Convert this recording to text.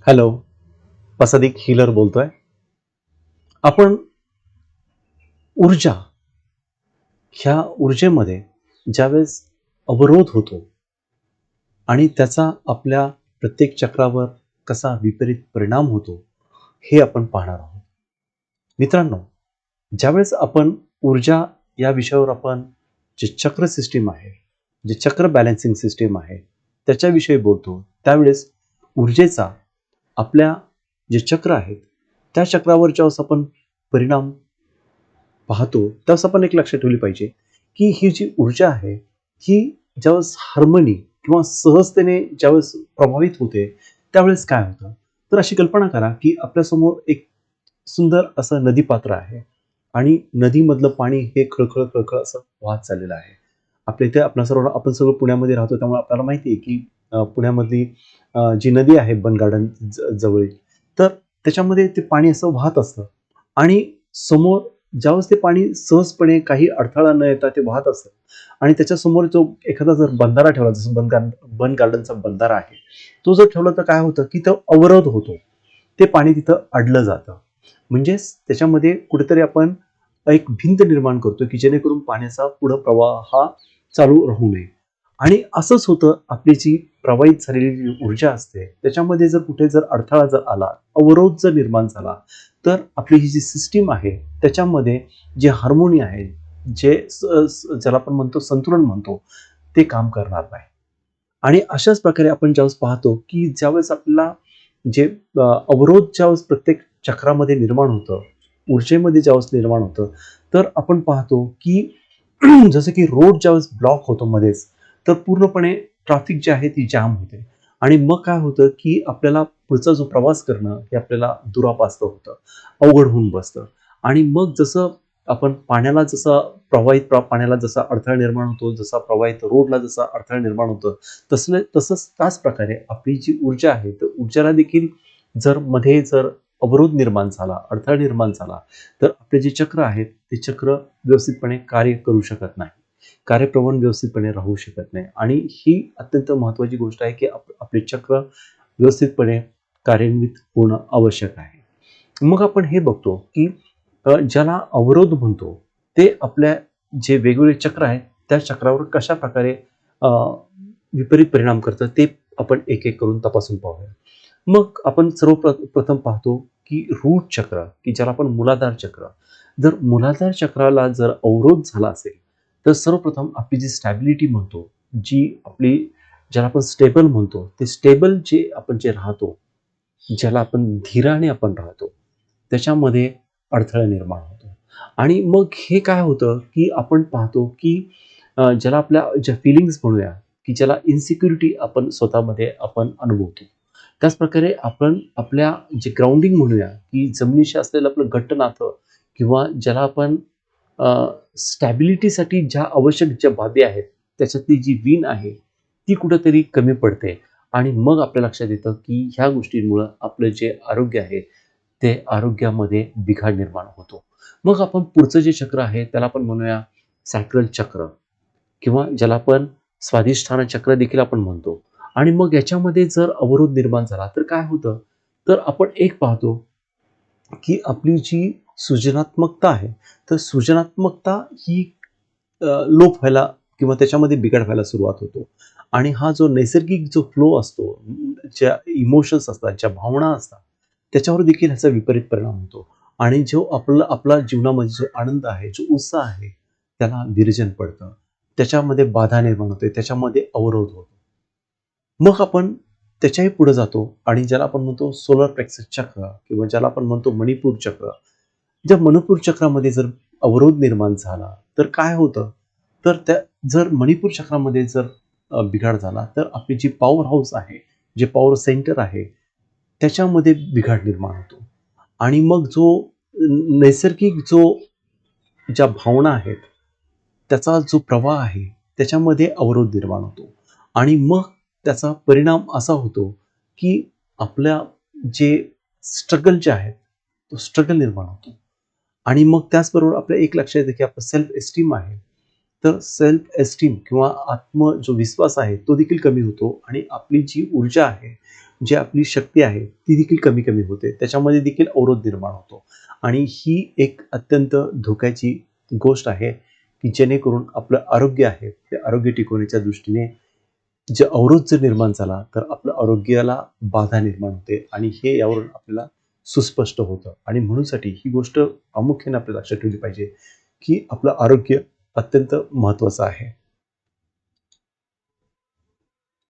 Hello, प्रसादिक healer बोलतोय. आपण ऊर्जा ह्या ऊर्जेमध्ये ज्यावेळेस अवरोध होतो आणि त्याचा आपल्या प्रत्येक चक्रावर कसा विपरीत परिणाम होतो हे आपण पाहणार आहोत. मित्रांनो, ज्यावेळेस आपण ऊर्जा या विषयावर आपण जे चक्र सिस्टीम आहे, जे चक्र बॅलन्सिंग सिस्टीम आहे त्याच्याविषयी बोलतो, त्यावेळेस ऊर्जेचा आपल्या जे चक्र आहेत त्या चक्रावर ज्यावेळेस आपण परिणाम पाहतो त्यावेळेस आपण एक लक्षात ठेवली पाहिजे की ही जी ऊर्जा आहे ही ज्यावेळेस हार्मनी किंवा सहजतेने ज्यावेळेस प्रभावित होते त्यावेळेस काय होतं. तर अशी कल्पना करा की आपल्यासमोर एक सुंदर असं नदीपात्र आहे आणि नदीमधलं पाणी हे खळखळ खळखळ असं वाहत चाललेलं आहे. आपल्या इथे आपण सर्व पुण्यामध्ये राहतो त्यामुळे आपल्याला माहिती आहे की पुण्यामधली जी नदी आहे बन गार्डन जवळील, तर त्याच्यामध्ये ते पाणी असं वाहत असतं आणि समोर ज्यावेळेस ते पाणी सहजपणे काही अडथळा न येता ते वाहत असतं आणि त्याच्यासमोर जो एखादा जर बंधारा ठेवला, जसं बन गार्डनचा बंधारा आहे, तो जर ठेवला तर काय होतं की तो अवरोध होतो. ते पाणी तिथं अडलं जातं. म्हणजेच त्याच्यामध्ये कुठेतरी आपण एक भिंत निर्माण करतो की जेणेकरून पाण्याचा पुढं प्रवाह हा चालू राहू नये. आणि असंच होतं, आपली जी प्रवाहित झालेली जी ऊर्जा असते त्याच्यामध्ये जर कुठे जर अडथळा जर आला, अवरोध जर निर्माण झाला, तर आपली ही जी सिस्टीम आहे त्याच्यामध्ये जे हार्मोनी आहे, जे ज्याला आपण म्हणतो संतुलन म्हणतो, ते काम करणार नाही. आणि अशाच प्रकारे आपण ज्यावेळेस पाहतो की ज्यावेळेस आपल्याला जे अवरोध ज्यावेळेस प्रत्येक चक्रामध्ये निर्माण होतं, ऊर्जेमध्ये ज्यावेळेस निर्माण होतं, तर आपण पाहतो की जसं की रोड ज्यावेळेस ब्लॉक होतो मध्येच, तर पूर्णपणे ट्रॅफिक जी आहे ती जाम होते आणि मग काय होतं की आपल्याला पुढचा जो प्रवास करणं हे आपल्याला दुरापास्त होतं, अवघड होऊन बसतं. आणि मग जसं आपण पाण्याला जसं पाण्याला जसा अडथळा निर्माण होतो, जसा प्रवाहित रोडला जसा अडथळा निर्माण होतो, तसंच त्याच प्रकारे आपली जी ऊर्जा आहे तर ऊर्जेला देखील जर मध्ये जर अवरोध निर्माण झाला, अडथळा निर्माण झाला, तर आपले जे चक्र आहेत ते चक्र व्यवस्थितपणे कार्य करू शकत नाही, कार्यप्रवण व्यवस्थितपणे राहू शकत नाही. आणि ही अत्यंत महत्त्वाची गोष्ट आहे की आपले चक्र व्यवस्थितपणे कार्यान्वित होणं आवश्यक आहे. मग आपण हे बघतो की ज्याला अवरोध म्हणतो ते आपल्या जे वेगवेगळे चक्र आहेत त्या चक्रावर कशा प्रकारे अ, विपरीत परिणाम करतं ते आपण एक एक करून तपासून पाहूया. मग आपण प्रथम पाहतो की रूट चक्र, की ज्याला आपण मूलाधार चक्र. जर मूलाधार चक्राला जर अवरोध झाला असेल तर सर्वप्रथम आपली जी स्टॅबिलिटी म्हणतो, जी आपली ज्याला आपण स्टेबल म्हणतो, ते स्टेबल जे आपण जे राहतो, ज्याला आपण धीराने आपण राहतो, त्याच्यामध्ये अडथळा निर्माण होतो. आणि मग हे काय होतं की आपण पाहतो की ज्याला आपल्या ज्या फीलिंग्स म्हणूया, की ज्याला इन्सिक्युरिटी आपण स्वतःमध्ये आपण अनुभवतो. त्याचप्रकारे आपण आपल्या जे ग्राउंडिंग म्हणूया, की जमिनीशी असलेलं आपलं घट्ट नातं किंवा ज्याला आपण स्टॅबिलिटीसाठी ज्या आवश्यक ज्या बाबी आहेत, त्याच्यातली जी वीण आहे, ती कुठेतरी कमी पडते आणि मग आपल्या लक्षात येतं की ह्या गोष्टींमुळं आपलं जे आरोग्य आहे, ते आरोग्यामध्ये बिघाड निर्माण होतो. मग आपण पुढचं जे चक्र आहे त्याला आपण म्हणूया सॅक्रल चक्र किंवा ज्याला आपण स्वाधिष्ठान चक्र देखील आपण म्हणतो. आणि मग याच्यामध्ये जर अवरोध निर्माण झाला तर काय होतं, तर आपण एक पाहतो की आपली जी सृजनात्मकता आहे, तर सृजनात्मकता ही लोप व्हायला किंवा त्याच्यामध्ये बिघाड व्हायला सुरुवात होतो. आणि हा जो नैसर्गिक जो फ्लो असतो, ज्या इमोशन्स असतात, ज्या भावना असतात, त्याच्यावर देखील ह्याचा विपरीत परिणाम होतो. आणि जो आपला जीवनामध्ये जो आनंद आहे, जो उत्साह आहे, त्याला विरजन पडतं. त्याच्यामध्ये बाधा निर्माण होते, त्याच्यामध्ये अवरोध होतो. मग आपण त्याच्याही पुढे जातो आणि ज्याला आपण म्हणतो सोलर प्लेक्सस चक्र किंवा ज्याला आपण म्हणतो मणिपूर चक्र. ज्या मणिपूर चक्रामध्ये जर अवरोध निर्माण झाला तर काय होतं, तर त्या जर मणिपूर चक्रामध्ये जर बिघाड झाला तर आपली जी पॉवर हाऊस आहे, जे पॉवर सेंटर आहे, त्याच्यामध्ये बिघाड निर्माण होतो. आणि मग जो नैसर्गिक ज्या भावना आहेत, त्याचा जो प्रवाह आहे, त्याच्यामध्ये अवरोध निर्माण होतो. आणि मग त्याचा परिणाम असा होतो, की आपल्या जे स्ट्रगल जे आहेत, तो स्ट्रगल निर्माण होतो. आणि मग त्याचबरोबर आपल्या एक लक्षात येतं, की आपलं सेल्फ एस्टीम आहे. तर सेल्फ एस्टीम किंवा जो विश्वास आहे, तो देखील कमी होतो आणि आपली जी ऊर्जा आहे, जी आपली शक्ती आहे ती देखील कमी कमी होते, त्याच्यामध्ये देखील अवरोध निर्माण होतो. आणि ही एक अत्यंत धोक्याची गोष्ट आहे की जेणेकरून आपलं आरोग्य आहे ते आरोग्य टिकवण्याच्या दृष्टीने जे अवरोध जर निर्माण झाला तर आपलं आरोग्याला बाधा निर्माण होते आणि हे यावरून आपल्याला सुस्पष्ट होतं. आणि म्हणूनसाठी ही गोष्ट प्रामुख्याने आपल्याला लक्षात ठेवली पाहिजे की आपलं आरोग्य अत्यंत महत्त्वाचं आहे.